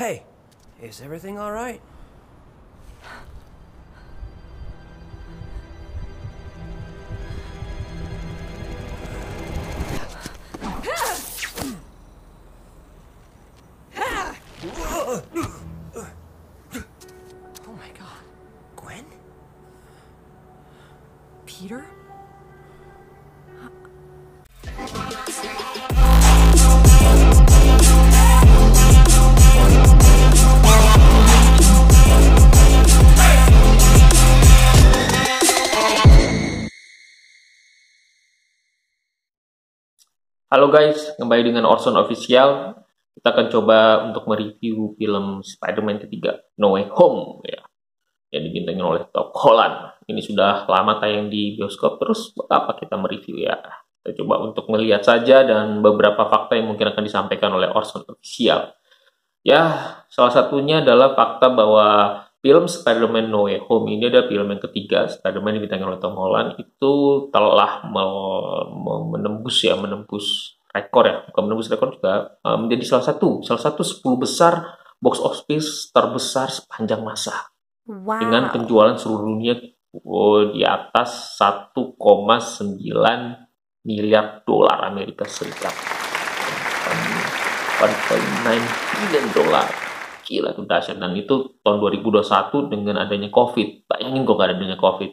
Hey, is everything all right? Oh my god. Gwen? Peter? Halo guys, kembali dengan Orson Official. Kita akan coba untuk mereview film Spider-Man ketiga, No Way Home, ya, yang dibintangi oleh Tom Holland. Ini sudah lama tayang di bioskop, terus buat apa kita mereview ya? Kita coba untuk melihat saja dan beberapa fakta yang mungkin akan disampaikan oleh Orson Official. Ya, salah satunya adalah fakta bahwa film Spider-Man No Way Home ini adalah film yang ketiga Spider-Man yang dibintangi oleh Tom Holland itu telah menembus rekor ya, bukan menembus rekor juga, menjadi salah satu 10 besar box office terbesar sepanjang masa dengan Wow. penjualan seluruh dunia di atas 1,9 miliar dolar Amerika Serikat. 1,9 billion dolar. Gila tuh dahsyat. Dan itu tahun 2021 dengan adanya COVID. Bayangin kok gak adanya COVID.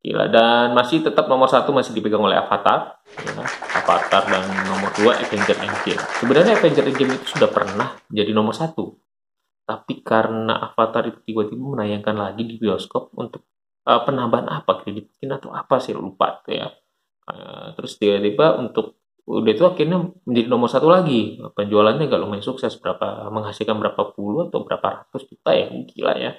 Gila. Dan masih tetap nomor satu masih dipegang oleh Avatar. Ya. Avatar dan nomor 2 Avengers Endgame. Sebenarnya Avengers Endgame itu sudah pernah jadi nomor satu. Tapi karena Avatar itu tiba-tiba menayangkan lagi di bioskop untuk penambahan apa, kreditin atau apa sih, lupa tuh ya. Terus tiba-tiba untuk udah itu akhirnya menjadi nomor satu lagi, penjualannya nggak lumayan sukses, menghasilkan berapa puluh atau berapa ratus juta ya, gila ya,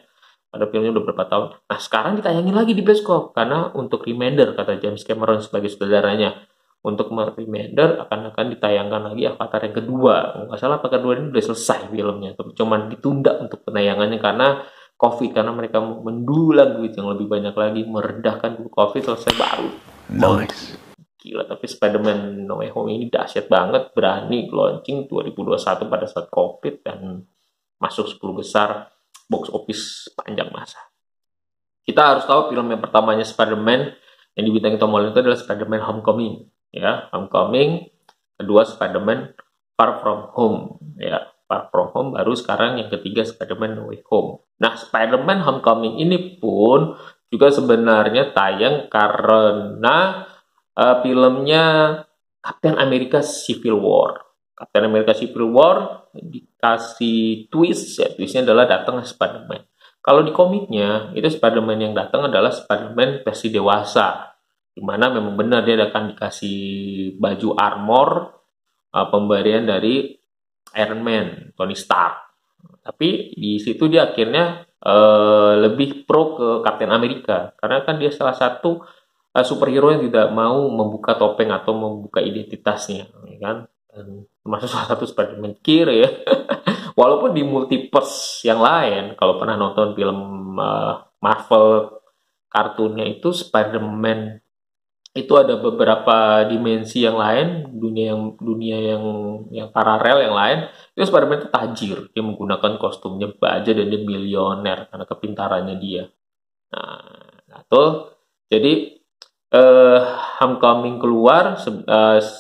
pada filmnya udah berapa tahun. Nah sekarang ditayangin lagi di bioskop karena untuk reminder, kata James Cameron sebagai saudaranya, untuk reminder akan ditayangkan lagi Avatar yang kedua. Nggak salah Avatar kedua ini udah selesai filmnya, tapi cuman ditunda untuk penayangannya karena COVID, karena mereka mendulang duit yang lebih banyak lagi, meredahkan COVID selesai baru. Nice. Gila, tapi Spider-Man No Way Home ini dahsyat banget, berani launching 2021 pada saat COVID dan masuk 10 besar box office panjang masa. Kita harus tahu film yang pertamanya Spider-Man yang dibintangi Tom Holland itu adalah Spider-Man Homecoming, ya, Homecoming. Kedua Spider-Man Far From Home, ya, Far From Home, baru sekarang yang ketiga Spider-Man No Way Home. Nah, Spider-Man Homecoming ini pun juga sebenarnya tayang karena filmnya Captain America Civil War. Captain America Civil War dikasih twist, ya, twistnya adalah datang Spider-Man. Kalau di komiknya, itu Spider-Man yang datang adalah Spider-Man versi dewasa, dimana memang benar dia akan dikasih baju armor, pemberian dari Iron Man, Tony Stark. Tapi di situ dia akhirnya lebih pro ke Captain America, karena kan dia salah satu superhero yang tidak mau membuka topeng atau membuka identitasnya, ya kan? Dan termasuk salah satu Spider-Man kiri ya. Walaupun di multiverse yang lain, kalau pernah nonton film Marvel kartunnya itu, Spider-Man itu ada beberapa dimensi yang lain, dunia yang paralel yang lain. Itu Spider-Man itu tajir, dia menggunakan kostumnya baja dan dia milioner karena kepintarannya dia. Nah, tuh jadi Homecoming keluar,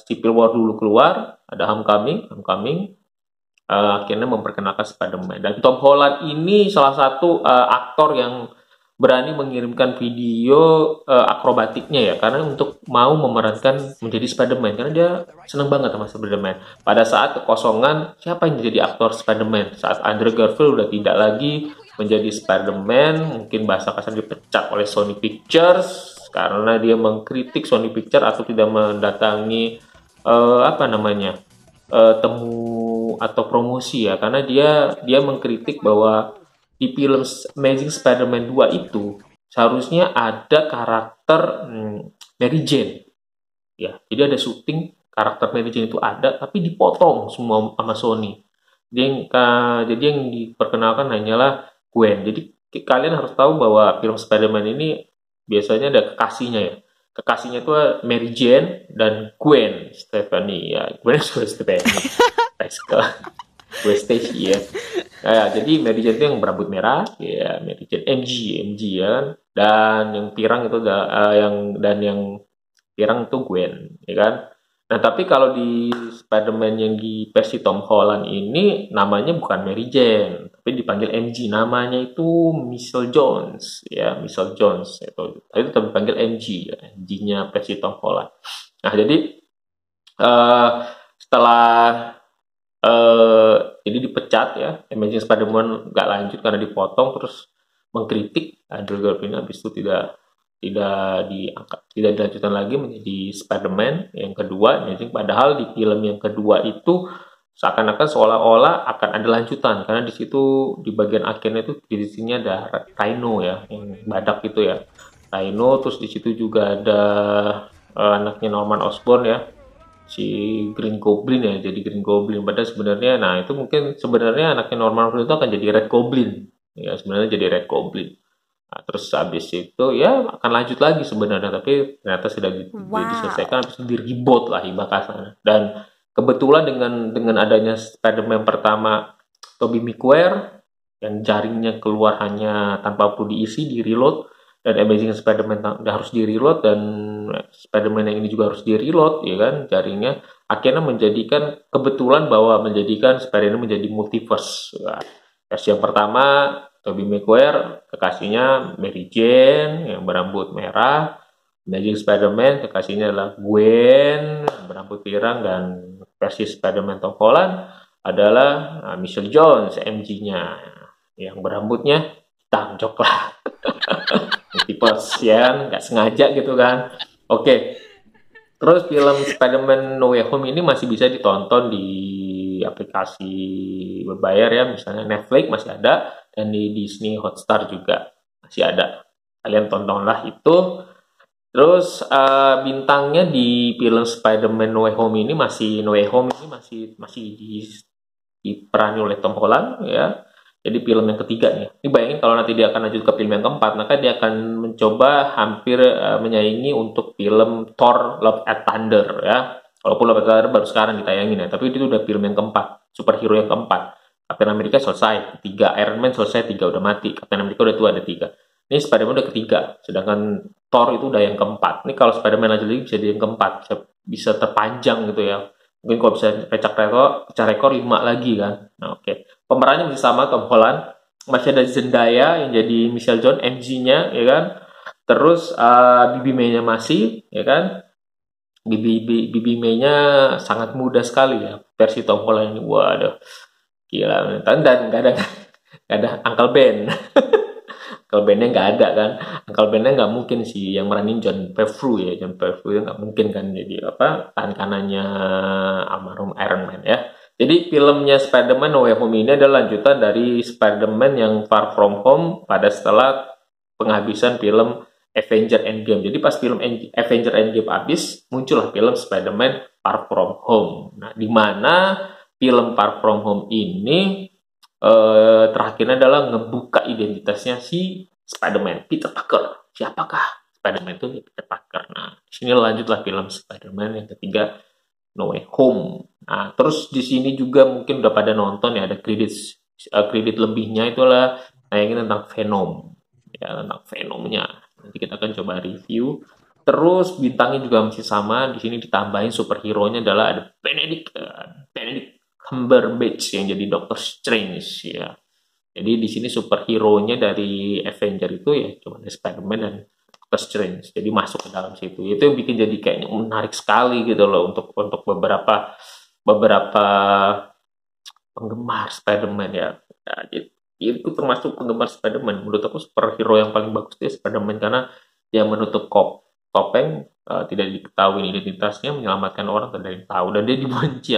Civil War dulu keluar, ada Homecoming, akhirnya memperkenalkan Spider-Man. Dan Tom Holland ini salah satu aktor yang berani mengirimkan video akrobatiknya ya, karena untuk mau memerankan menjadi Spider-Man, karena dia senang banget sama Spider-Man. Pada saat kekosongan, siapa yang jadi aktor Spider-Man? Saat Andrew Garfield udah tidak lagi menjadi Spider-Man, mungkin bahasa kasar dipecat oleh Sony Pictures karena dia mengkritik Sony Pictures atau tidak mendatangi temu atau promosi ya, karena dia mengkritik bahwa di film Amazing Spider-Man 2 itu seharusnya ada karakter Mary Jane ya, jadi ada syuting karakter Mary Jane itu ada tapi dipotong semua sama Sony. Jadi yang diperkenalkan hanyalah Gwen. Jadi kalian harus tahu bahwa film Spider-Man ini biasanya ada kekasihnya ya. Kekasihnya itu Mary Jane dan Gwen Stefani ya. Gwen Stefani. Gwen Stacy ya. Nah, jadi Mary Jane itu yang berambut merah, ya Mary Jane MG ya kan. Dan yang pirang itu yang pirang itu Gwen, ya kan. Nah, tapi kalau di Spider-Man yang di versi Tom Holland ini namanya bukan Mary Jane, tapi dipanggil MG. Namanya itu Michelle Jones, ya Michelle Jones. Itu tapi dipanggil MG, ya, MG-nya versi Tom Holland. Nah, jadi setelah ini dipecat ya, Amazing Spider-Man nggak lanjut karena dipotong, terus mengkritik Andrew Garfield, habis itu tidak diangkat, tidak dilanjutkan lagi menjadi Spider-Man yang kedua. Amazing, padahal di film yang kedua itu seakan-akan seolah-olah akan ada lanjutan, karena di situ di bagian akhirnya itu di sini ada Rhino ya, yang badak itu ya, Rhino. Terus di situ juga ada anaknya Norman Osborn ya, si Green Goblin ya, jadi Green Goblin. Padahal sebenarnya, nah itu mungkin sebenarnya anaknya Norman Osborn itu akan jadi Red Goblin ya, sebenarnya jadi Red Goblin. Nah, terus habis itu ya akan lanjut lagi sebenarnya, tapi ternyata sudah diselesaikan, habis itu di-reboot lah ibaratnya. Dan kebetulan dengan adanya Spider-Man pertama Tobey Maguire yang jaringnya keluar hanya tanpa perlu diisi, di-reload, dan Amazing Spider-Man harus di-reload, dan Spider-Man yang ini juga harus di-reload ya kan jaringnya, akhirnya menjadikan kebetulan bahwa menjadikan Spider-Man menjadi multiverse. Nah, versi yang pertama Tobey Maguire kekasihnya Mary Jane yang berambut merah, Amazing Spider-Man kekasihnya adalah Gwen yang berambut pirang, dan versi Spider-Man Tom Holland adalah Michelle Jones MG-nya yang berambutnya hitam coklat. Multiverse ya, nggak sengaja gitu kan. Oke. Terus film Spider-Man No Way Home ini masih bisa ditonton di aplikasi berbayar ya, misalnya Netflix masih ada, dan di Disney Hotstar juga masih ada. Kalian tontonlah itu. Terus bintangnya di film Spider-Man No Way Home ini masih diperani oleh Tom Holland ya. Jadi film yang ketiga nih. Ini bayangin kalau nanti dia akan lanjut ke film yang keempat, maka dia akan mencoba hampir menyaingi untuk film Thor Love and Thunder ya. Walaupun Love and Thunder baru sekarang ditayangin ya, tapi itu udah film yang keempat, superhero yang keempat. Captain America selesai, ketiga. Iron Man selesai, tiga udah mati. Captain America udah tua, ada tiga. Ini Spider-Man udah ketiga, sedangkan Thor itu udah yang keempat. Ini kalau Spider-Man lanjut lagi bisa jadi yang keempat, bisa terpanjang gitu ya. Mungkin kalau bisa pecah rekor 5 lagi kan. Nah, oke. Pemerannya masih sama, Tom Holland. Masih ada Zendaya yang jadi Michelle Jones, MG-nya ya kan. Terus Bibi May-nya masih ya kan. Bibi May-nya sangat muda sekali ya. Versi Tom Holland ini waduh. Gila. Dan nggak ada Uncle Ben. Uncle Ben-nya nggak ada kan. Uncle Ben-nya nggak mungkin sih yang meranin John Favreau ya. John Favreau nggak mungkin kan jadi tangan kanannya almarhum Iron Man ya. Jadi filmnya Spider-Man No Way Home ini adalah lanjutan dari Spider-Man yang Far From Home pada setelah penghabisan film Avenger Endgame. Jadi pas film Avenger Endgame habis, muncullah film Spider-Man Far From Home. Nah, di mana film Far From Home ini terakhirnya adalah ngebuka identitasnya si Spider-Man, Peter Parker. Siapakah Spider-Man itu? Peter Parker. Nah, di sini lanjutlah film Spider-Man yang ketiga, No Way Home. Nah, terus di sini juga mungkin udah pada nonton ya, ada kredit lebihnya itulah nayangin tentang Venom. Ya, tentang Venomnya. Nanti kita akan coba review. Terus bintangnya juga masih sama, di sini ditambahin superhero-nya adalah ada Benedict Cumberbatch yang jadi Doctor Strange ya. Jadi di sini superhero-nya dari Avenger itu ya cuma ada Spider-Man dan Doctor Strange. Jadi masuk ke dalam situ. Itu yang bikin jadi kayaknya menarik sekali gitu loh untuk beberapa penggemar Spider-Man ya. Nah, jadi itu termasuk penggemar Spider-Man. Menurut aku superhero yang paling bagus itu Spider-Man karena dia menutup topeng, tidak diketahui identitasnya, menyelamatkan orang dari tahu, dan dia dibenci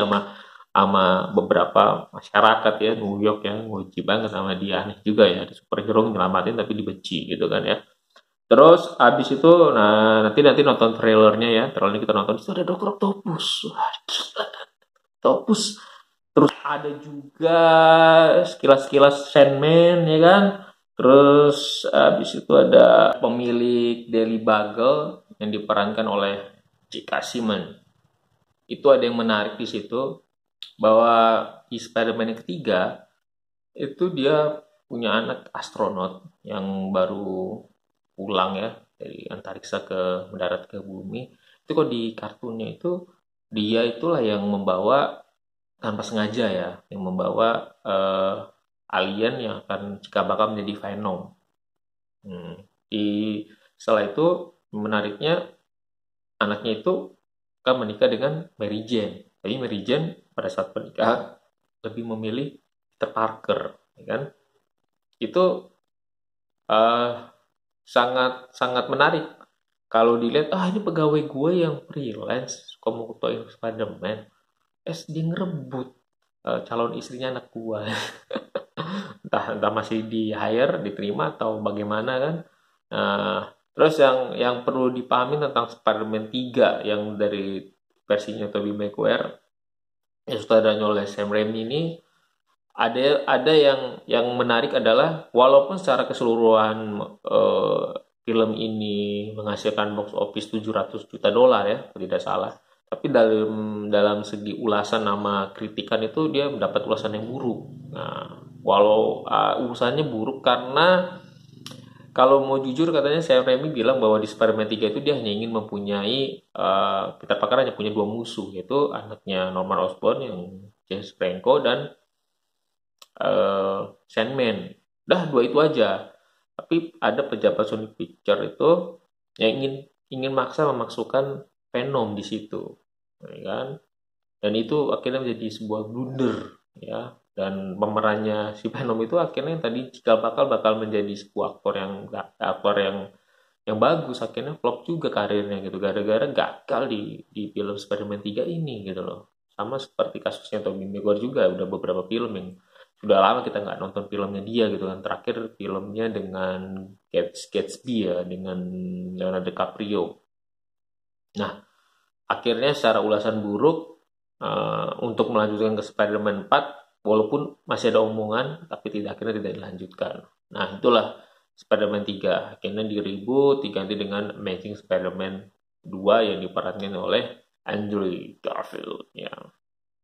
sama beberapa masyarakat ya, New York ya, benci banget sama dia. Aneh juga ya, ada superhero nyelamatin tapi dibenci gitu kan ya. Terus abis itu, nah nanti nonton trailernya ya, trailernya kita nonton, itu ada Dr. Octopus. Wah, gila. Octopus. Terus ada juga sekilas Sandman ya kan. Terus abis itu ada pemilik Daily Bugle yang diperankan oleh J.K. Simmons. Itu ada yang menarik di situ bahwa di Spider-Man yang ketiga itu dia punya anak astronot yang baru pulang ya dari antariksa mendarat ke bumi. Itu kok di kartunnya itu dia itulah yang membawa tanpa sengaja ya, yang membawa alien yang akan cikal bakal menjadi Venom. Setelah itu menariknya anaknya itu akan menikah dengan Mary Jane. Tapi Mary Jane pada saat pernikahan lebih memilih Peter Parker, ya kan? Itu sangat sangat menarik. Kalau dilihat, ini pegawai gue yang freelance suka mau fotoin Spider-Man, dia ngerebut calon istrinya anak gue. entah masih di hire, diterima atau bagaimana kan. Terus yang perlu dipahami tentang Spider-Man 3 yang dari versinya Tobey Maguire yang sutradaranya oleh Sam Raimi ini, ada yang menarik adalah walaupun secara keseluruhan film ini menghasilkan box office $700 juta ya, kalau tidak salah. Tapi dalam segi ulasan sama kritikan itu dia mendapat ulasan yang buruk. Nah, walau ulasannya buruk karena kalau mau jujur katanya Sam Raimi bilang bahwa di Spider-Man 3 itu dia hanya ingin mempunyai Peter Parker hanya punya 2 musuh, yaitu anaknya Norman Osborn yang James Franco dan Sandman. Udah 2 itu aja. Tapi ada pejabat Sony Picture itu yang ingin memasukkan Venom di situ, ya kan? Dan itu akhirnya menjadi sebuah blunder, ya. Dan pemerannya si Venom itu akhirnya yang tadi cikal bakal menjadi sebuah aktor yang bagus, akhirnya flop juga karirnya gitu, gara-gara gagal di film Spider-Man 3 ini gitu loh. Sama seperti kasusnya Tobey Maguire juga, udah beberapa film yang sudah lama kita nggak nonton filmnya dia gitu kan. Terakhir filmnya dengan Gatsby ya, dengan Leonardo DiCaprio. Nah, akhirnya secara ulasan buruk untuk melanjutkan ke Spider-Man 4, walaupun masih ada omongan, tapi akhirnya tidak dilanjutkan. Nah, itulah Spider-Man 3. Akhirnya di-reboot, diganti dengan Amazing Spider-Man 2 yang diperankan oleh Andrew Garfield. Ya.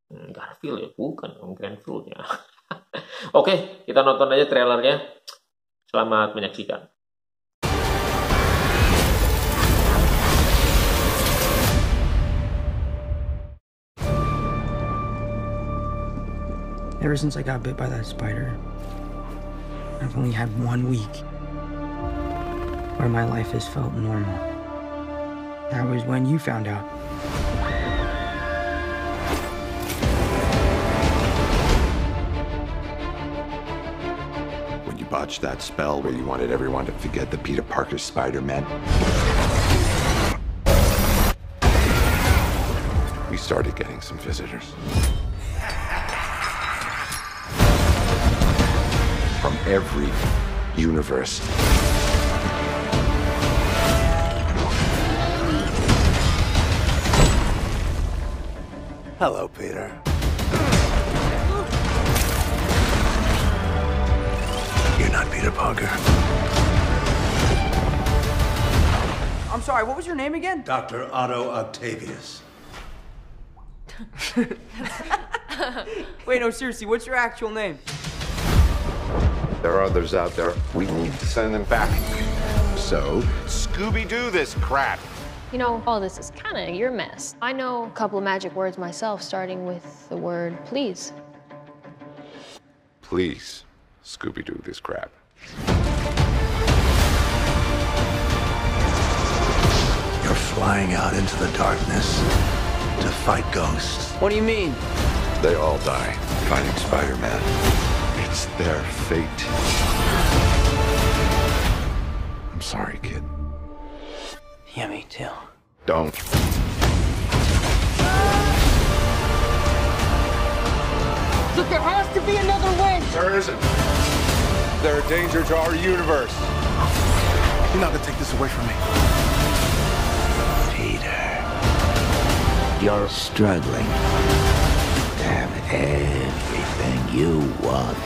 Garfield ya, bukan Garfield ya. Oke, kita nonton aja trailernya. Selamat menyaksikan. Ever since I got bit by that spider, I've only had 1 week where my life has felt normal. That was when you found out. When you botched that spell where you wanted everyone to forget the Peter Parker Spider-Man, we started getting some visitors. From every universe. Hello, Peter. You're not Peter Parker. I'm sorry, what was your name again? Dr. Otto Octavius. Wait, no, seriously, what's your actual name? There are others out there. We need to send them back. So, Scooby-Doo this crap. You know, all this is kind of your mess. I know a couple of magic words myself, starting with the word please. Please, Scooby-Doo this crap. You're flying out into the darkness to fight ghosts. What do you mean? They all die fighting Spider-Man. It's their fate. I'm sorry, kid. Yeah, me too. Don't. Look, there has to be another way! There isn't. They're a danger to our universe. You're not gonna take this away from me. Peter, you're struggling to have everything you want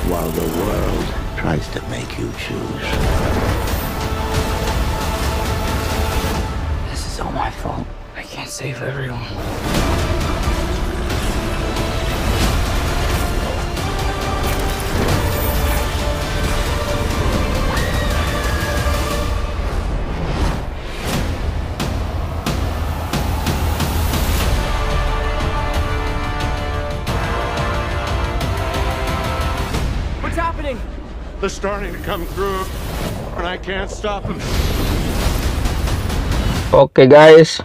while the world tries to make you choose. This is all my fault. I can't save everyone. happening? They're starting to come through, and I can't stop them. Oke guys,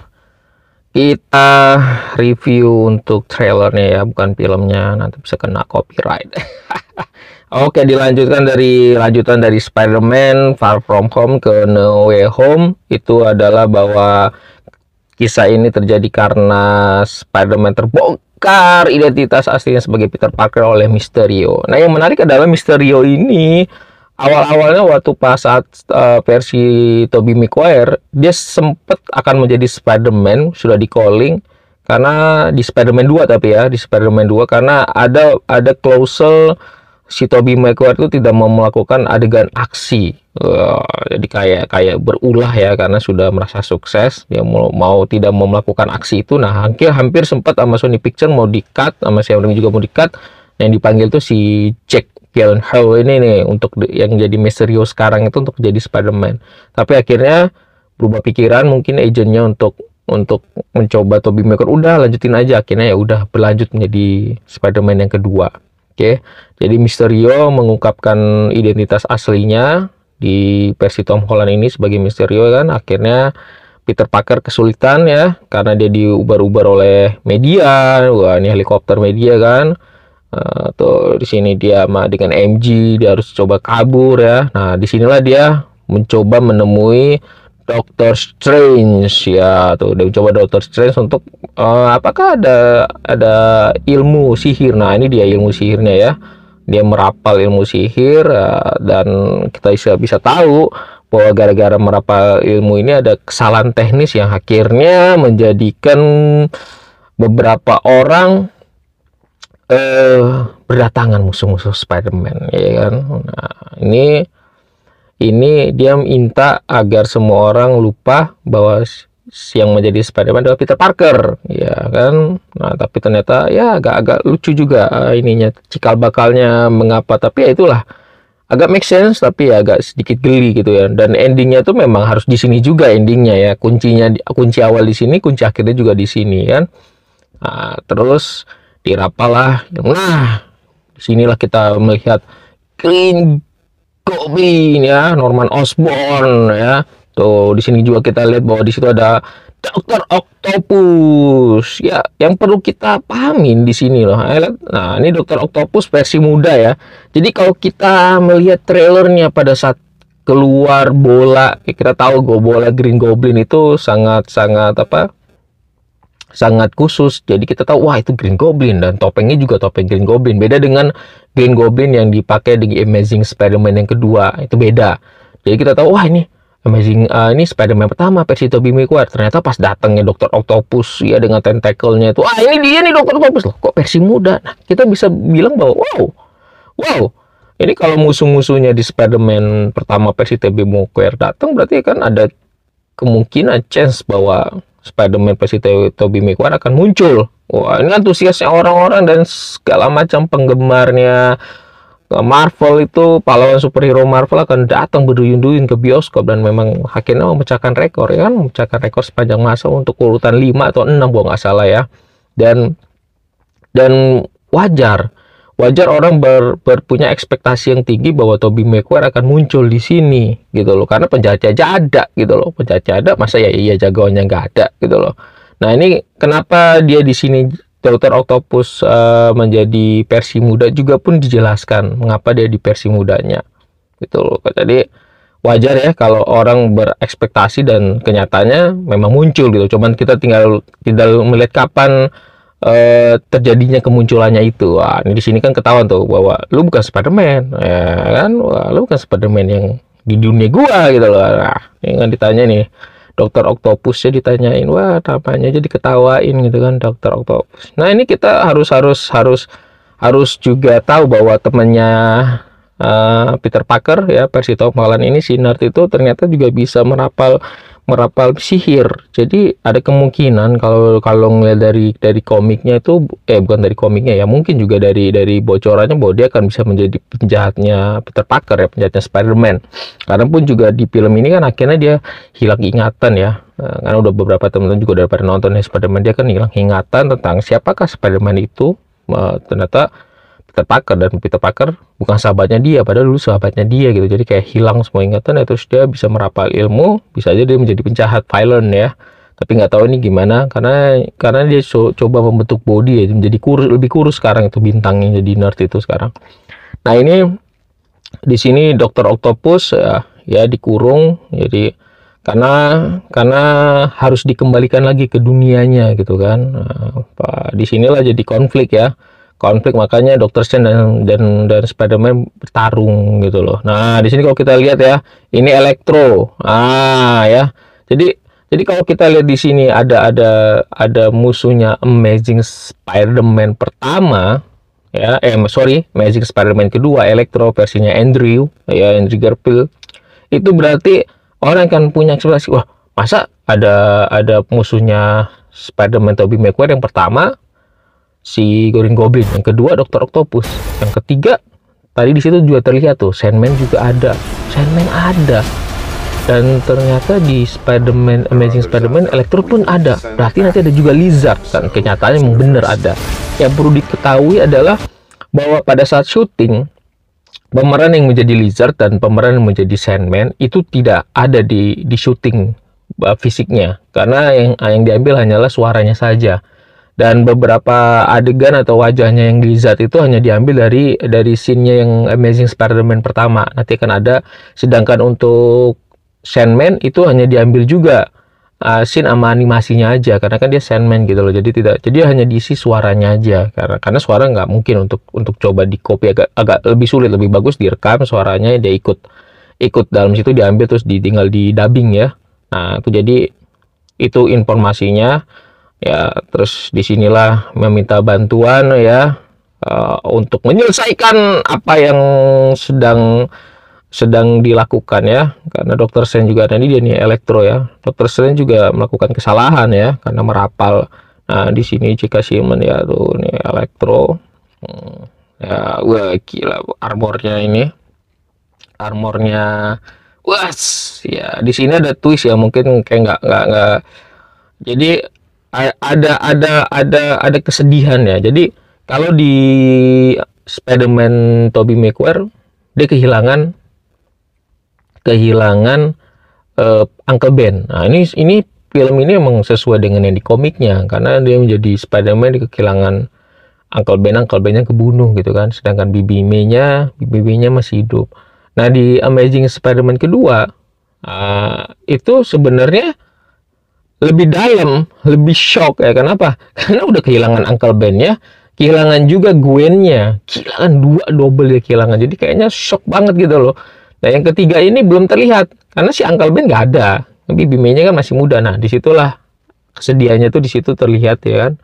kita review untuk trailernya ya, bukan filmnya, nanti bisa kena copyright. Oke, lanjutan dari Spider-Man Far From Home ke No Way Home. Itu adalah bahwa kisah ini terjadi karena Spider-Man terbongkar identitas aslinya sebagai Peter Parker oleh Mysterio. Nah, yang menarik adalah Mysterio ini awal-awalnya waktu pas saat versi Tobey Maguire, dia sempat akan menjadi Spider-Man, sudah di calling karena di Spider-Man 2, tapi ya di Spider-Man 2 karena ada klausel si Tobey Maguire itu tidak mau melakukan adegan aksi. Jadi kayak berulah ya, karena sudah merasa sukses, dia tidak mau melakukan aksi itu. Nah, hampir sempat sama Sony Pictures mau di-cut, sama Sam Raimi juga mau di-cut. Yang dipanggil tuh si Jack Gyllenhaal ini nih untuk yang jadi Mysterio sekarang itu untuk jadi Spider-Man. Tapi akhirnya berubah pikiran mungkin agentnya untuk mencoba Tobey Maguire, udah lanjutin aja. Akhirnya ya udah berlanjut menjadi Spider-Man yang kedua. Oke. Jadi Mysterio mengungkapkan identitas aslinya di versi Tom Holland ini sebagai Mysterio kan. Akhirnya Peter Parker kesulitan ya karena dia diubar-ubar oleh media. Wah, ini helikopter media kan. Tuh di sini dia dengan MG, dia harus coba kabur ya. Nah, disinilah dia mencoba menemui Doctor Strange ya. Tuh dia mencoba Doctor Strange untuk apakah ada ilmu sihir. Nah, ini dia ilmu sihirnya ya. Dia merapal ilmu sihir dan kita bisa tahu bahwa gara-gara merapal ilmu ini ada kesalahan teknis yang akhirnya menjadikan beberapa orang berdatangan musuh-musuh Spider-Man ya kan. Nah, ini dia minta agar semua orang lupa bahwa yang menjadi Spider-Man adalah Peter Parker ya kan. Nah, tapi ternyata ya agak lucu juga ininya, cikal bakalnya mengapa, tapi ya itulah agak make sense, tapi ya agak sedikit geli gitu ya. Dan endingnya tuh memang harus di sini juga endingnya ya, kunci awal di sini, kunci akhirnya juga di sini kan. Nah, terus dirapalah. Nah, disinilah kita melihat Green Goblin ya, Norman Osborn ya. Tuh di sini juga kita lihat bahwa di situ ada Dr. Octopus ya, yang perlu kita pahamin di sini loh. Nah, ini Dr. Octopus versi muda ya. Jadi kalau kita melihat trailernya pada saat keluar bola, kita tahu bola Green Goblin itu sangat khusus. Jadi kita tahu wah itu Green Goblin, dan topengnya juga topeng Green Goblin. Beda dengan Green Goblin yang dipakai di Amazing Spider-Man yang kedua, itu beda. Jadi kita tahu wah ini ini Spider-Man pertama versi Tobey Maguire. Ternyata pas datangnya Dr. Octopus ya dengan tentakelnya itu, ini dia nih Dr. Octopus loh, kok versi muda. Nah, kita bisa bilang bahwa wow, ini kalau musuh-musuhnya di Spider-Man pertama versi Tobey Maguire datang, berarti kan ada kemungkinan chance bahwa Spider-Man versi Tobey Maguire akan muncul. Wah, ini antusiasnya orang-orang dan segala macam penggemarnya Marvel itu, pahlawan superhero Marvel akan datang berduyun-duyun ke bioskop, dan memang akhirnya memecahkan rekor ya kan, memecahkan rekor sepanjang masa untuk urutan 5 atau 6 gua nggak salah ya. Dan wajar orang punya ekspektasi yang tinggi bahwa Tobey Maguire akan muncul di sini gitu loh, karena penjahatnya aja ada gitu loh. Penjahatnya ada, masa ya iya jagoannya nggak ada gitu loh. Nah, ini kenapa dia di sini Dr. Octopus menjadi versi muda juga pun dijelaskan mengapa dia di versi mudanya gitu loh. Jadi wajar ya kalau orang berekspektasi dan kenyataannya memang muncul gitu. Cuman kita tinggal melihat kapan terjadinya kemunculannya itu. Wah, ini di sini kan ketahuan tuh bahwa lu bukan Spider-Man ya kan. Wah, lu bukan Spider-Man yang di dunia gua gitu loh. Nah, ini kan ditanya nih Dr. Octopus ya, ditanyain, wah namanya jadi ketawain gitu kan, Dr. Octopus. Nah, ini kita harus juga tahu bahwa temannya Peter Parker ya versi Tom Holland ini, si nerd itu ternyata juga bisa merapal sihir. Jadi ada kemungkinan kalau ngeliat dari komiknya itu, bukan dari komiknya ya, mungkin juga dari bocorannya bahwa dia akan bisa menjadi penjahatnya Peter Parker ya, penjahatnya Spider-Man. Karena pun juga di film ini kan akhirnya dia hilang ingatan ya. Karena udah beberapa teman-teman juga udah pada nonton ya Spider-Man, dia kan hilang ingatan tentang siapakah Spider-Man itu. Ternyata Peter Parker, dan Peter Parker bukan sahabatnya dia, padahal dulu sahabatnya dia gitu. Jadi kayak hilang semua ingatan ya, terus dia bisa merapal ilmu, bisa aja dia menjadi penjahat violent ya. Tapi nggak tahu ini gimana, karena dia coba membentuk body ya, menjadi lebih kurus sekarang itu bintangnya, jadi nerd itu sekarang. Nah ini di sini Dr. Octopus ya dikurung, jadi karena harus dikembalikan lagi ke dunianya gitu kan. Di sinilah jadi konflik, makanya Dr. Strange dan Spider-Man bertarung gitu loh. Nah di sini kalau kita lihat ya, ini Electro ya, jadi kalau kita lihat di sini ada musuhnya Amazing Spider-Man pertama ya, Amazing Spider-Man kedua, Electro versinya Andrew Garfield. Itu berarti orang kan punya ekspektasi, wah masa ada musuhnya Spider-Man Tobey Maguire yang pertama si Green Goblin, yang kedua Dr. Octopus, yang ketiga tadi di situ juga terlihat tuh Sandman juga ada, dan ternyata di Amazing Spider-Man Electro pun ada, berarti nanti ada juga Lizard kan. Kenyataannya memang benar ada. Yang perlu diketahui adalah bahwa pada saat syuting pemeran yang menjadi Lizard dan pemeran yang menjadi Sandman itu tidak ada di syuting fisiknya, karena yang diambil hanyalah suaranya saja, dan beberapa adegan atau wajahnya yang Lizard itu hanya diambil dari scene-nya yang Amazing Spider-Man pertama, nanti akan ada. Sedangkan untuk Sandman itu hanya diambil juga scene sama animasinya aja, karena kan dia Sandman gitu loh, jadi hanya diisi suaranya aja, karena suara nggak mungkin untuk coba di copy, agak lebih sulit, lebih bagus direkam suaranya, dia ikut dalam situ, diambil terus tinggal di dubbing ya. Nah itu informasinya ya. Terus disinilah meminta bantuan ya untuk menyelesaikan apa yang sedang dilakukan ya, karena Dr. Strange juga tadi dia nih Electro ya. Dr. Strange juga melakukan kesalahan ya karena merapal. Nah di sini J.K. Simmons ya tuh nih Electro ya, wah gila armornya was ya. Di sini ada twist ya, mungkin kayak nggak jadi ada kesedihan ya. Jadi kalau di Spider-Man Tobey Maguire dia kehilangan Uncle Ben. Nah ini film ini memang sesuai dengan yang di komiknya, karena dia menjadi Spider-Man, dia kehilangan Uncle Ben-nya kebunuh gitu kan, sedangkan Bibi May-nya masih hidup. Nah di Amazing Spider-Man kedua itu sebenarnya lebih dalam, lebih shock ya. Kenapa? Karena udah kehilangan Uncle Ben-nya, kehilangan juga Gwen-nya, kehilangan double dia kehilangan, jadi kayaknya shock banget gitu loh. Nah yang ketiga ini belum terlihat karena si Uncle Ben nggak ada, Bibi May-nya kan masih muda. Nah disitulah kesedihannya tuh, di situ terlihat ya kan.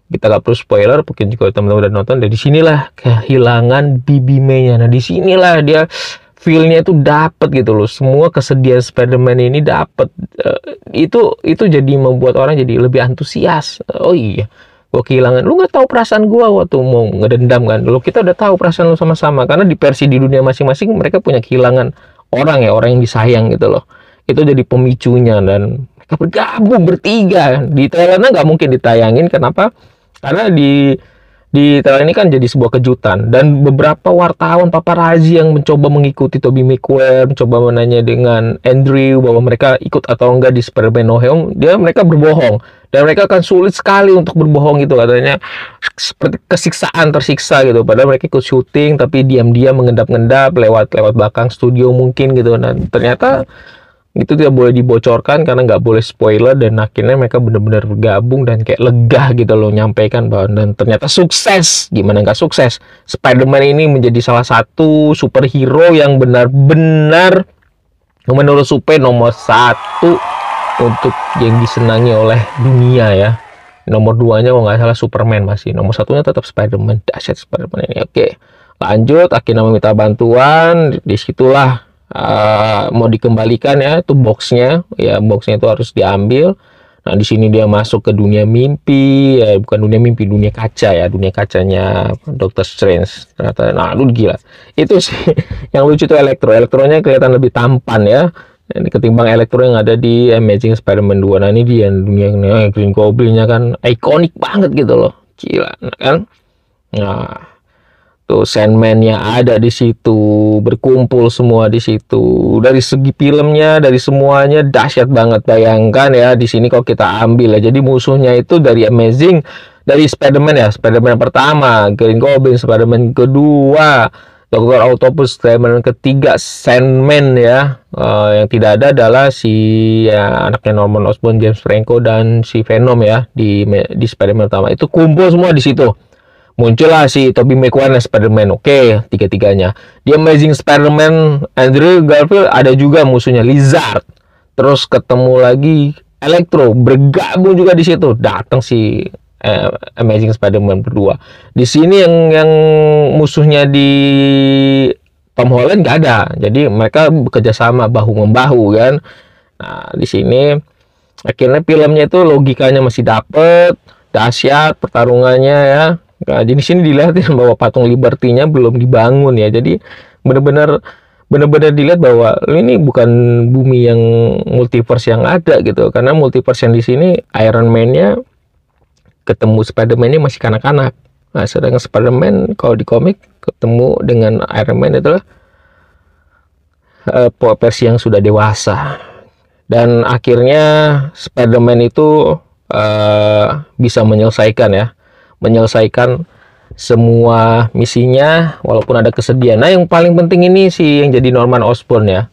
Kita nggak perlu spoiler, mungkin juga teman-teman udah nonton. Dan disinilah kehilangan Bibi May-nya. Nah disinilah dia feel-nya itu dapet gitu loh, semua kesedihan Spider-Man ini dapet. Itu jadi membuat orang jadi lebih antusias. Oh iya, gue kehilangan, lu nggak tahu perasaan gue waktu mau ngedendam kan, dulu kita udah tahu perasaan lu sama-sama, karena di versi di dunia masing-masing mereka punya kehilangan orang yang disayang gitu loh. Itu jadi pemicunya, dan mereka bergabung bertiga. Di trailernya nggak mungkin ditayangin, kenapa? Karena di trailer ini kan jadi sebuah kejutan, dan beberapa wartawan paparazzi yang mencoba mengikuti Tobey Maguire, mencoba menanya dengan Andrew bahwa mereka ikut atau enggak di Spider-Man No Home, mereka berbohong, dan mereka akan sulit sekali untuk berbohong gitu, katanya seperti tersiksa gitu, padahal mereka ikut syuting tapi diam-diam mengendap-endap lewat belakang studio mungkin gitu. Dan ternyata itu tidak boleh dibocorkan karena nggak boleh spoiler, dan akhirnya mereka benar-benar bergabung dan kayak lega gitu loh, nyampaikan bahwa dan ternyata sukses. Gimana nggak sukses? Spider-Man ini menjadi salah satu superhero yang benar-benar menurut Supe nomor 1 untuk yang disenangi oleh dunia ya. Nomor 2-nya kalau nggak salah Superman masih, nomor 1-nya tetap Spider-Man. Dahsyat Spider-Man ini. Oke, lanjut, akhirnya meminta bantuan. Disitulah mau dikembalikan ya itu boxnya itu harus diambil. Nah di sini dia masuk ke dunia mimpi ya, bukan dunia mimpi, dunia kaca ya, dunia kacanya Doctor Strange ternyata. Nah lu gila, itu sih yang lucu tuh Elektronya kelihatan lebih tampan ya ketimbang Electro yang ada di Amazing Spider-Man 2. Nah ini dia dunia Green Goblin-nya kan ikonik banget gitu loh, gila kan. Nah Tuh Sandman-nya ada di situ, berkumpul semua di situ. Dari segi filmnya, dari semuanya dahsyat banget. Bayangkan ya, di sini kalau kita ambil ya. Jadi musuhnya itu dari Amazing, dari Spider-Man ya, Spider-Man pertama, Green Goblin, Spider-Man kedua, Dr. Octopus, Spider-Man ketiga, Sandman ya. Yang tidak ada adalah si ya, anaknya Norman Osborn, James Franco, dan si Venom ya di Spider-Man pertama. Itu kumpul semua di situ. Muncullah si Tobey Maguire Spider-Man. Oke, tiga-tiganya. Di Amazing Spider-Man, Andrew Garfield ada juga musuhnya Lizard. Terus ketemu lagi Electro, bergabung juga di situ. Datang si Amazing Spider-Man berdua. Di sini yang musuhnya di Tom Holland nggak ada. Jadi mereka bekerja sama bahu membahu kan. Nah, di sini akhirnya filmnya itu logikanya masih dapet, dahsyat pertarungannya ya. Nah, di sini dilihatin bahwa patung Liberty-nya belum dibangun ya. Jadi benar-benar dilihat bahwa ini bukan bumi yang multiverse yang ada gitu. Karena multiverse yang di sini Iron Man-nya ketemu Spider-Man-nya masih kanak-kanak. Nah, sedangkan Spider-Man kalau di komik ketemu dengan Iron Man itulah versi yang sudah dewasa. Dan akhirnya Spider-Man itu bisa menyelesaikan semua misinya walaupun ada kesedihan. Nah, yang paling penting ini sih yang jadi Norman Osborn ya.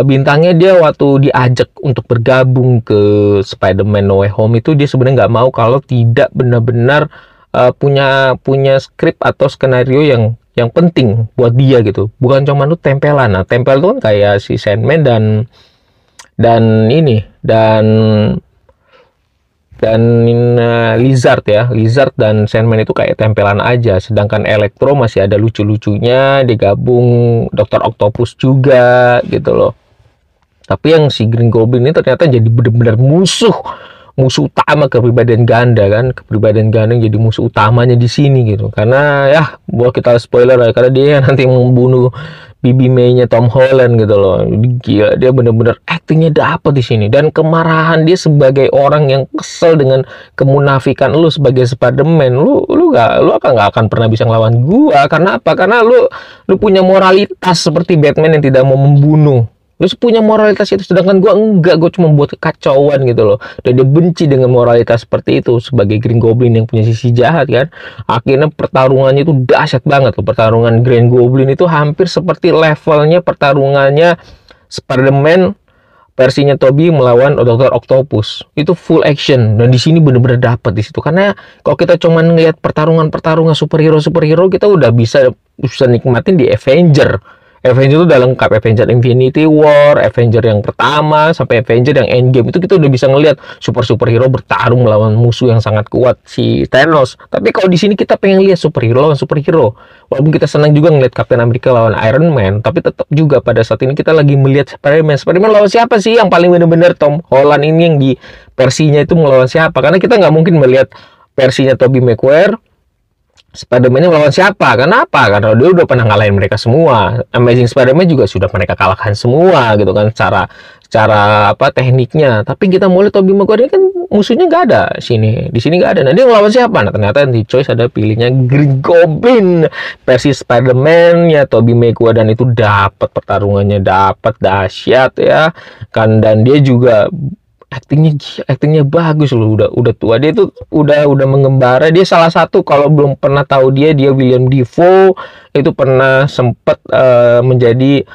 Bintangnya dia waktu diajak untuk bergabung ke Spider-Man No Way Home itu dia sebenarnya nggak mau kalau tidak benar-benar punya skrip atau skenario yang penting buat dia gitu. Bukan cuma itu tempelan. Nah, tempel itu kan kayak si Sandman dan Lizard ya. Lizard dan Sandman itu kayak tempelan aja. Sedangkan Electro masih ada lucu-lucunya, digabung Dr. Octopus juga gitu loh. Tapi yang si Green Goblin ini ternyata jadi benar-benar musuh utama kepribadian ganda kan. Kepribadian ganda yang jadi musuh utamanya di sini gitu. Karena ya buat kita spoiler ya, karena dia nanti membunuh Bibi May-nya Tom Holland gitu loh. Gila, dia bener-bener actingnya dapet di sini, dan kemarahan dia sebagai orang yang kesel dengan kemunafikan lu sebagai Spider-Man. Lu nggak akan pernah bisa ngelawan gua. Karena apa? Karena lu punya moralitas seperti Batman yang tidak mau membunuh. Lu punya moralitas itu, sedangkan gua enggak. Gua cuma buat kekacauan gitu loh. Dan dia benci dengan moralitas seperti itu sebagai Green Goblin yang punya sisi jahat kan. Akhirnya pertarungannya itu dahsyat banget loh. Pertarungan Green Goblin itu hampir seperti levelnya pertarungannya Spider-Man versinya Tobey melawan Dr. Octopus. Itu full action, dan di sini bener-bener dapet di situ. Karena kalau kita cuma ngeliat pertarungan superhero kita udah bisa nikmatin di Avenger itu udah lengkap. Avenger Infinity War, Avenger yang pertama sampai Avenger yang Endgame itu kita udah bisa ngelihat superhero bertarung melawan musuh yang sangat kuat, si Thanos. Tapi kalau di sini kita pengen lihat superhero lawan superhero. Walaupun kita senang juga ngelihat Captain America lawan Iron Man, tapi tetap juga pada saat ini kita lagi melihat Spider-Man lawan siapa sih yang paling benar-benar Tom Holland ini yang di versinya itu melawan siapa? Karena kita nggak mungkin melihat versinya Tobey Maguire Spider-Man-nya melawan siapa? Kenapa? Karena dia udah pernah ngalahin mereka semua. Amazing Spider-Man juga sudah mereka kalahkan semua gitu kan, cara apa tekniknya. Tapi kita mulai Tobey Maguire kan musuhnya nggak ada di sini nggak ada. Nah, dia ngelawan siapa? Nah, ternyata di choice ada pilihnya Green Goblin versi Spider-Man ya Tobey Maguire, dan itu dapat pertarungannya dapat dahsyat ya kan. Dan dia juga aktingnya bagus loh. Udah tua dia tuh udah mengembara. Dia salah satu, kalau belum pernah tahu dia William Dafoe itu pernah sempat menjadi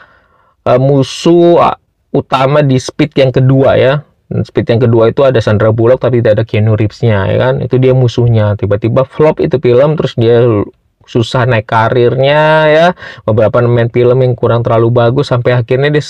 musuh utama di Speed yang kedua ya. Speed yang kedua itu ada Sandra Bullock tapi tidak ada Keanu Reeves-nya ya kan. Itu dia musuhnya. Tiba-tiba flop itu film, terus dia susah naik karirnya ya. Beberapa main film yang kurang terlalu bagus sampai akhirnya dia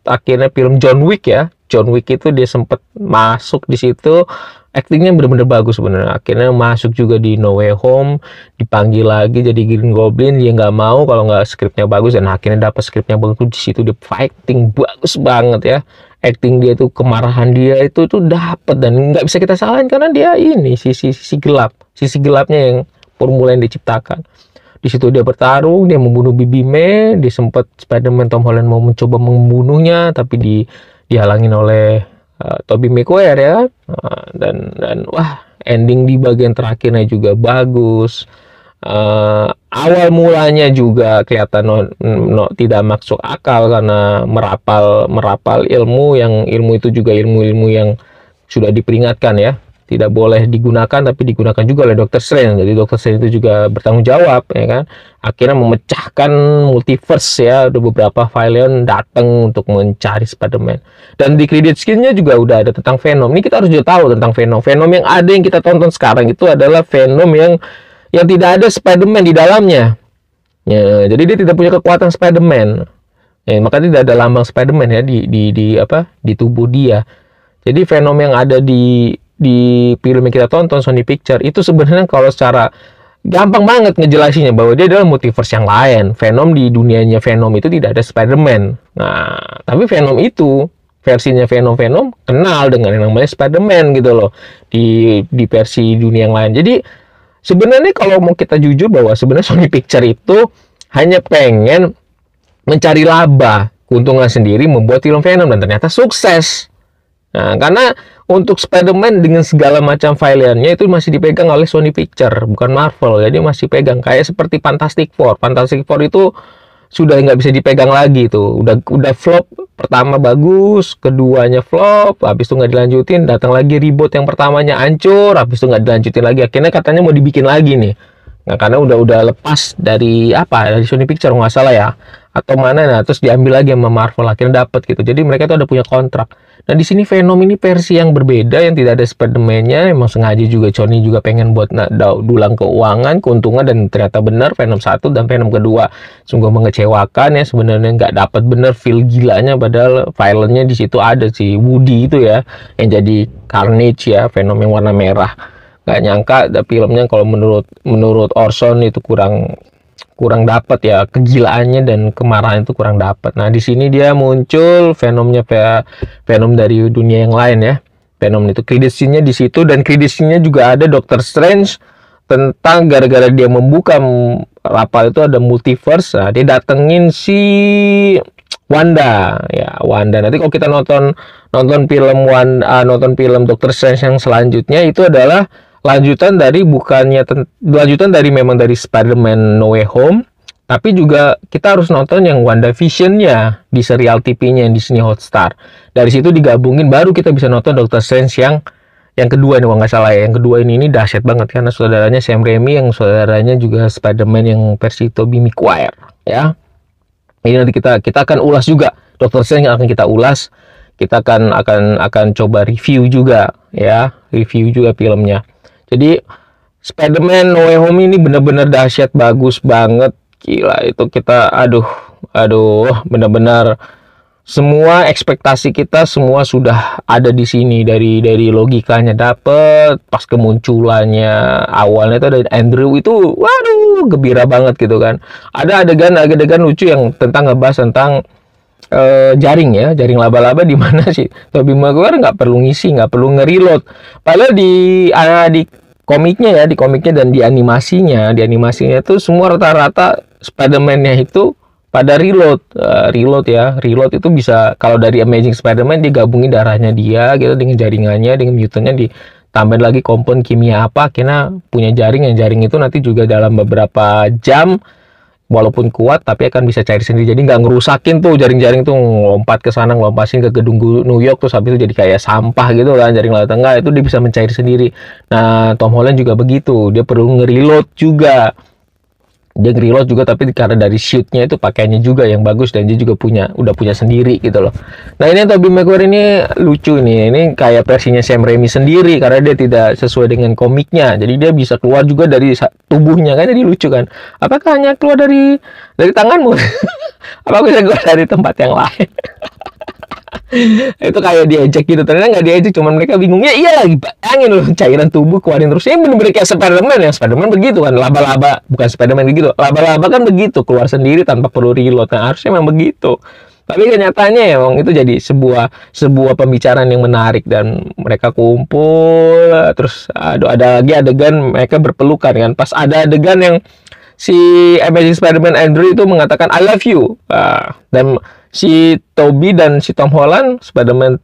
akhirnya film John Wick ya. John Wick itu dia sempat masuk di situ, aktingnya benar-benar bagus sebenarnya. Akhirnya masuk juga di No Way Home, dipanggil lagi jadi Green Goblin, dia nggak mau kalau nggak skripnya bagus, dan akhirnya dapat skripnya bagus. Di situ dia fighting bagus banget ya. Acting dia tuh, kemarahan dia itu dapat, dan nggak bisa kita salahin karena dia ini sisi gelapnya yang formula yang diciptakan. Di situ dia bertarung, dia membunuh Bibi May, dia sempat Spider-Man Tom Holland mau mencoba membunuhnya tapi dihalangin oleh Tobey Maguire ya. Dan wah, ending di bagian terakhirnya juga bagus. Awal mulanya juga kelihatan tidak masuk akal karena merapal ilmu itu juga ilmu yang sudah diperingatkan ya, tidak boleh digunakan, tapi digunakan juga oleh Dr. Strange. Jadi Dr. Strange itu juga bertanggung jawab ya kan, akhirnya memecahkan multiverse ya. Ada beberapa Valiant datang untuk mencari Spider-Man, dan di credit scene-nya juga udah ada tentang Venom. Ini kita harus juga tahu tentang Venom yang ada yang kita tonton sekarang itu adalah Venom yang tidak ada Spider-Man di dalamnya ya, jadi dia tidak punya kekuatan Spider-Man ya, maka tidak ada lambang Spider-Man ya di tubuh dia. Jadi Venom yang ada di film yang kita tonton Sony Picture itu sebenarnya kalau secara gampang banget ngejelasinnya bahwa dia adalah multiverse yang lain. Venom di dunianya Venom itu tidak ada Spider-Man. Nah, tapi Venom itu versinya Venom kenal dengan yang namanya Spider-Man gitu loh di versi dunia yang lain. Jadi sebenarnya kalau mau kita jujur bahwa sebenarnya Sony Picture itu hanya pengen mencari laba, keuntungan sendiri membuat film Venom, dan ternyata sukses. Nah, karena untuk Spider-Man dengan segala macam Valiant-nya itu masih dipegang oleh Sony Picture, bukan Marvel. Jadi masih pegang kayak seperti Fantastic Four. Fantastic Four itu sudah nggak bisa dipegang lagi tuh. Udah flop, pertama bagus, keduanya flop, habis itu nggak dilanjutin, datang lagi reboot yang pertamanya hancur, habis itu nggak dilanjutin lagi, akhirnya katanya mau dibikin lagi nih. Nah, karena udah lepas dari Sony Picture nggak salah ya, atau mana, nah terus diambil lagi sama Marvel, akhirnya dapat gitu. Jadi mereka tuh ada punya kontrak. Nah, di sini Venom ini versi yang berbeda yang tidak ada Spider-Man-nya. Emang sengaja juga Sony juga pengen buat dulang keuangan, keuntungan, dan ternyata benar Venom 1 dan Venom kedua sungguh mengecewakan ya. Sebenarnya nggak dapat bener feel gilanya, padahal violence-nya di situ ada si Woody itu ya yang jadi Carnage ya, Venom yang warna merah. Nggak nyangka filmnya kalau menurut Orson itu kurang dapat ya, kegilaannya dan kemarahan itu kurang dapat. Nah, di sini dia muncul Venomnya Venom dari dunia yang lain ya. Venom itu credit scene-nya di situ, dan credit scene-nya juga ada Doctor Strange tentang gara-gara dia membuka rapal itu ada multiverse. Nah, dia datengin si Wanda ya, Wanda. Nanti kalau kita nonton film Doctor Strange yang selanjutnya itu adalah lanjutan dari memang dari Spider-Man No Way Home, tapi juga kita harus nonton yang WandaVision-nya di serial TV-nya yang Disney Hotstar. Dari situ digabungin baru kita bisa nonton Doctor Strange yang kedua nih, kalau nggak salah ya. Yang kedua ini dahsyat banget karena saudaranya Sam Raimi, yang saudaranya juga Spider-Man yang versi Tobey Maguire ya. Ini nanti kita akan ulas juga Doctor Strange yang akan kita ulas. Kita akan coba review juga ya, filmnya. Jadi Spider-Man No Way Home ini benar-benar dahsyat, bagus banget, gila itu kita aduh benar-benar semua ekspektasi kita semua sudah ada di sini, dari logikanya dapet, pas kemunculannya awalnya itu ada Andrew itu waduh gembira banget gitu kan. Ada adegan lucu yang ngebahas tentang jaring laba-laba, di mana sih Tobey Maguire nggak perlu nge-reload, padahal di komiknya dan di animasinya tuh semua rata-rata Spider-Man-nya itu pada reload itu bisa, kalau dari Amazing Spider-Man dia gabungin darahnya dia gitu dengan jaringannya, dengan mutantnya, ditambahin lagi kompon kimia akhirnya punya jaring, yang jaring itu nanti juga dalam beberapa jam walaupun kuat tapi akan bisa cair sendiri, jadi nggak ngerusakin tuh jaring-jaring tuh lompat ke sana, ngelompatin ke gedung New York terus habis itu jadi kayak sampah gitu kan jaring laut tengah, itu dia bisa mencair sendiri. Nah, Tom Holland juga begitu, dia perlu nge-reload juga, tapi karena dari shoot-nya itu pakaiannya juga yang bagus, dan dia juga udah punya sendiri gitu loh. Nah, ini Tobey Maguire ini lucu nih, ini kayak versinya Sam Raimi sendiri karena dia tidak sesuai dengan komiknya, jadi dia bisa keluar juga dari tubuhnya kan, jadi lucu kan. Apakah hanya keluar dari tanganmu? Apa bisa keluar dari tempat yang lain? Itu kayak diejek gitu, ternyata nggak diejek, cuman mereka bingung ya, iya lagi bayangin loh cairan tubuh keluarin terus, ini bener-bener kayak Spider-Man begitu kan, laba-laba bukan Spider-Man begitu, laba-laba kan begitu keluar sendiri tanpa perlu reload. Nah, harusnya memang begitu, tapi kenyataannya emang itu jadi sebuah pembicaraan yang menarik, dan mereka kumpul terus ada lagi adegan mereka berpelukan kan, pas ada adegan yang si Amazing Spider-Man Andrew itu mengatakan I love you, dan si Tobey dan si Tom Holland, Spider-Man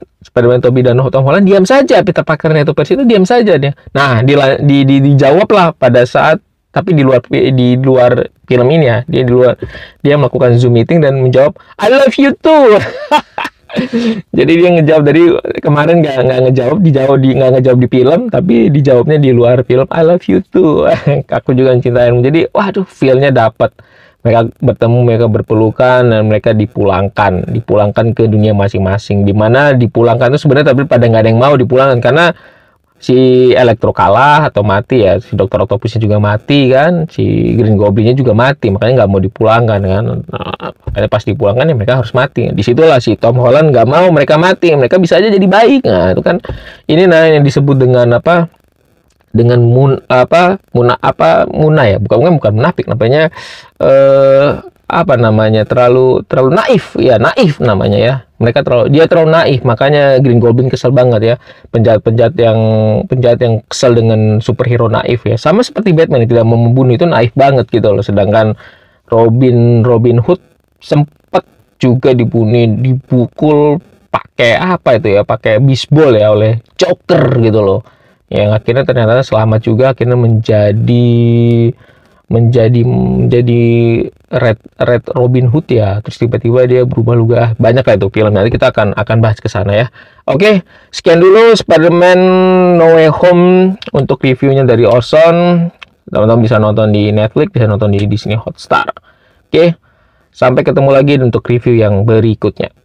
Tobey dan Tom Holland diam saja. Peter Parker-nya itu versi itu diam saja dia. Nah, dijawablah pada saat tapi di luar film ini ya, dia melakukan Zoom meeting dan menjawab I love you too. Jadi dia ngejawab dari kemarin nggak ngejawab di film, tapi dijawabnya di luar film I love you too. Aku juga mencintaimu. Jadi waduh, feel-nya dapat. Mereka bertemu, mereka berpelukan, dan mereka dipulangkan ke dunia masing-masing. Dimana dipulangkan itu sebenarnya tapi pada nggak ada yang mau dipulangkan karena si Electro kalah atau mati ya, si Dr. Octopusnya juga mati kan, si Green Goblinnya juga mati, makanya nggak mau dipulangkan kan. Nah, pas dipulangkan ya mereka harus mati. Disitulah si Tom Holland nggak mau mereka mati, mereka bisa aja jadi baik. Nah itu kan ini yang disebut dengan apa? Dengan Muna ya, bukan munafik namanya, terlalu naif ya, naif namanya ya. Dia terlalu naif, makanya Green Goblin kesel banget ya, penjahat yang kesel dengan superhero naif ya, sama seperti Batman yang tidak mau membunuh itu naif banget gitu loh. Sedangkan Robin Hood sempat juga dipukul pakai pakai baseball ya oleh Joker gitu loh, yang akhirnya ternyata selamat juga, akhirnya menjadi Red Robin Hood ya. Terus tiba-tiba dia berubah-ubah. Banyak lah itu film, nanti kita akan bahas ke sana ya. Oke, sekian dulu Spider-Man No Way Home untuk reviewnya dari Orson. Teman-teman bisa nonton di Netflix, bisa nonton di Disney Hotstar. Oke, sampai ketemu lagi untuk review yang berikutnya.